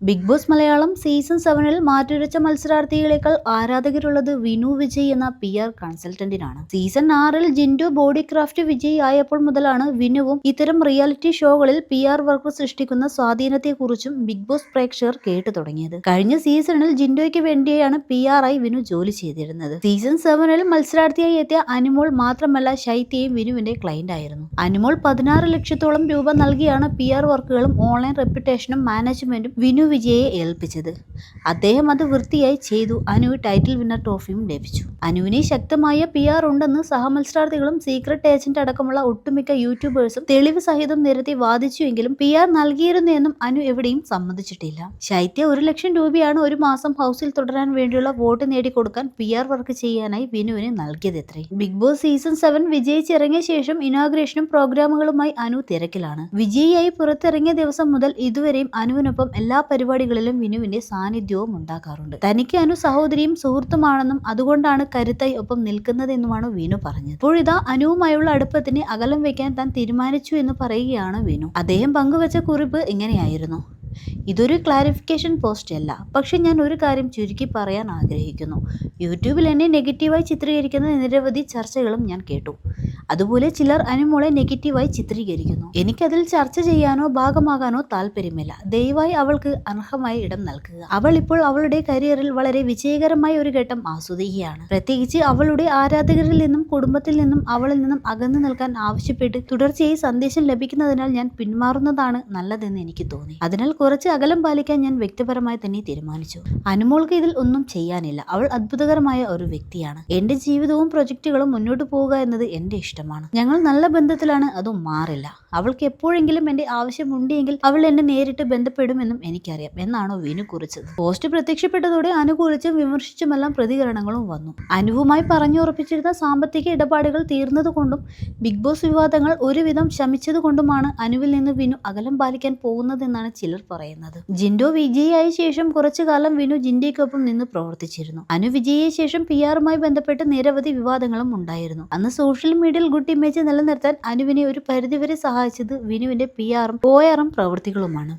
Big Boss Malayalam season 7-ൽ മാറ്റുരച്ച മത്സരാർത്ഥികളേക്കാൾ ആരാധകരുള്ളത് വിനു വിജയ് എന്ന PR കൺസൾട്ടന്റിനാണ്. സീസൺ 6-ൽ ജിൻഡോ ബോഡി ക്രാഫ്റ്റ് വിജയ് ആയപ്പോൾ മുതലാണ് വിനുവും ഇത്തരം റിയാലിറ്റി ഷോകളിൽ PR വർക്ക് സൃഷ്ടിക്കുന്ന സ്വാധീനത്തെക്കുറിച്ചും ബിഗ് ബോസ് പ്രേക്ഷകർ കേട്ടു തുടങ്ങിയത്. കഴിഞ്ഞ സീസണിൽ ജിൻഡോയ്ക്ക് വേണ്ടിയാണ് PR ആയി വിനു ജോലി ചെയ്തിരുന്നത്. സീസൺ 7-ൽ മത്സരാർത്ഥിയായി എത്തിയ അനുമോൾ മാത്രമല്ല ശൈത്യയും വിനുവിന്റെ ക്ലയന്റ് ആയിരുന്നു. അനുമോൾ 16 ലക്ഷത്തോളം രൂപ നൽകിയാണ് PR വർക്കുകളും ഓൺലൈൻ റെപ്യൂട്ടേഷനും മാനേജ്മെന്റും വിനു വിജയെ ഏൽപ്പിച്ചത്. അദ്ദേഹം അത് വൃത്തിയായി ചെയ്തു. അനു ടൈറ്റിൽ വിന്നർ ട്രോഫിയും ലഭിച്ചു. അനുവിന് ശക്തമായ PR ഉണ്ടെന്ന് സഹമത്സരാർത്ഥികളും സീക്രട്ട് ഏജന്റ് അടക്കമുള്ള ഒട്ടുമിക്ക യൂട്യൂബേഴ്സും തെളിവ് സഹിതം നിരത്തി വാദിച്ചുവെങ്കിലും PR നൽകിയിരുന്നു എന്നും അനു എവിടെയും സമ്മതിച്ചിട്ടില്ല. ശൈത്യ 1 ലക്ഷം രൂപയാണ് ഒരു മാസം ഹൗസിൽ തുടരാൻ വേണ്ടിയുള്ള വോട്ട് നേടിക്കൊടുക്കാൻ PR വർക്ക് ചെയ്യാനായി വിനുവിന് നൽകിയതെത്രേ. ബിഗ് ബോസ് സീസൺ 7 വിജയിച്ചിറങ്ങിയ ശേഷം ഇനോഗ്രേഷനും പ്രോഗ്രാമുകളുമായി അനു തിരക്കിലാണ്. വിജയിയായി പുറത്തിറങ്ങിയ ദിവസം മുതൽ ഇതുവരെയും അനുവിനൊപ്പം എല്ലാ പരിപാടികളിലും വിനുവിന്റെ സാന്നിധ്യവും ഉണ്ടാകാറുണ്ട്. തനിക്ക് അനു സഹോദരിയും സുഹൃത്തുമാണെന്നും അതുകൊണ്ടാണ് കരുത്തായി ഒപ്പം നിൽക്കുന്നതെന്നുമാണ് വിനു പറഞ്ഞത്. ഇപ്പോഴിതാ അനുവുമായുള്ള അടുപ്പത്തിന് അകലം വെക്കാൻ താൻ തീരുമാനിച്ചു എന്ന് പറയുകയാണ് വിനു. അദ്ദേഹം പങ്കുവച്ച കുറിപ്പ് ഇങ്ങനെയായിരുന്നു: ഇതൊരു ക്ലാരിഫിക്കേഷൻ പോസ്റ്റ് അല്ല, പക്ഷെ ഞാൻ ഒരു കാര്യം ചുരുക്കി പറയാൻ ആഗ്രഹിക്കുന്നു. യൂട്യൂബിൽ എന്നെ നെഗറ്റീവായി ചിത്രീകരിക്കുന്ന നിരവധി ചർച്ചകളും ഞാൻ കേട്ടു. അതുപോലെ ചിലർ അനുമോളെ നെഗറ്റീവായി ചിത്രീകരിക്കുന്നു. എനിക്കതിൽ ചർച്ച ചെയ്യാനോ ഭാഗമാകാനോ താല്പര്യമില്ല. ദയവായി അവൾക്ക് അർഹമായ ഇടം നൽകുക. അവൾ ഇപ്പോൾ അവളുടെ കരിയറിൽ വളരെ വിജയകരമായ ഒരു ഘട്ടം ആസ്വദിക്കുകയാണ്. പ്രത്യേകിച്ച് അവളുടെ ആരാധകരിൽ നിന്നും കുടുംബത്തിൽ നിന്നും അവളിൽ നിന്നും അകന്നു നിൽക്കാൻ ആവശ്യപ്പെട്ട് തുടർച്ചയായി സന്ദേശം ലഭിക്കുന്നതിനാൽ ഞാൻ പിന്മാറുന്നതാണ് നല്ലതെന്ന് എനിക്ക് തോന്നി. അതിനാൽ കുറച്ച് അകലം പാലിക്കാൻ ഞാൻ വ്യക്തിപരമായി തന്നെ തീരുമാനിച്ചു. അനുമോൾക്ക് ഇതിൽ ഒന്നും ചെയ്യാനില്ല. അവൾ അത്ഭുതകരമായ ഒരു വ്യക്തിയാണ്. എന്റെ ജീവിതവും പ്രൊജക്റ്റുകളും മുന്നോട്ട് പോവുക എന്നത് എന്റെ ഇഷ്ടമാണ്. ഞങ്ങൾ നല്ല ബന്ധത്തിലാണ്, അതും മാറില്ല. അവൾക്ക് എപ്പോഴെങ്കിലും എന്റെ ആവശ്യമുണ്ടെങ്കിൽ അവൾ എന്നെ നേരിട്ട് ബന്ധപ്പെടുമെന്നും എനിക്കറിയാം എന്നാണ് വിനു കുറിച്ചത്. പോസ്റ്റ് പ്രത്യക്ഷപ്പെട്ടതോടെ അനുകൂലിച്ചും വിമർശിച്ചുമെല്ലാം പ്രതികരണങ്ങളും വന്നു. അനുവുമായി പറഞ്ഞുറപ്പിച്ചിരുന്ന സാമ്പത്തിക ഇടപാടുകൾ തീർന്നതുകൊണ്ടും ബിഗ് ബോസ് വിവാദങ്ങൾ ഒരുവിധം ശമിച്ചതുകൊണ്ടുമാണ് അനുവിൽ നിന്ന് വിനു അകലം പാലിക്കാൻ പോകുന്നതെന്നാണ് ചിലർ പറയുന്നത്. ജിൻഡോ വിജയിയായ ശേഷം കുറച്ചു കാലം വിനു ജിൻഡോയ്ക്കൊപ്പം നിന്ന് പ്രവർത്തിച്ചിരുന്നു. അനു വിജയിയെ ശേഷം PR-മായി ബന്ധപ്പെട്ട് നിരവധി വിവാദങ്ങളും ഉണ്ടായിരുന്നു. അന്ന് സോഷ്യൽ മീഡിയയിൽ ഗുഡ് ഇമേജ് നിലനിർത്താൻ അനുവിനെ ഒരു പരിധിവരെ സഹായിച്ചത് വിനുവിന്റെ PR-ഉം OR-ഉം പ്രവൃത്തികളുമാണ്.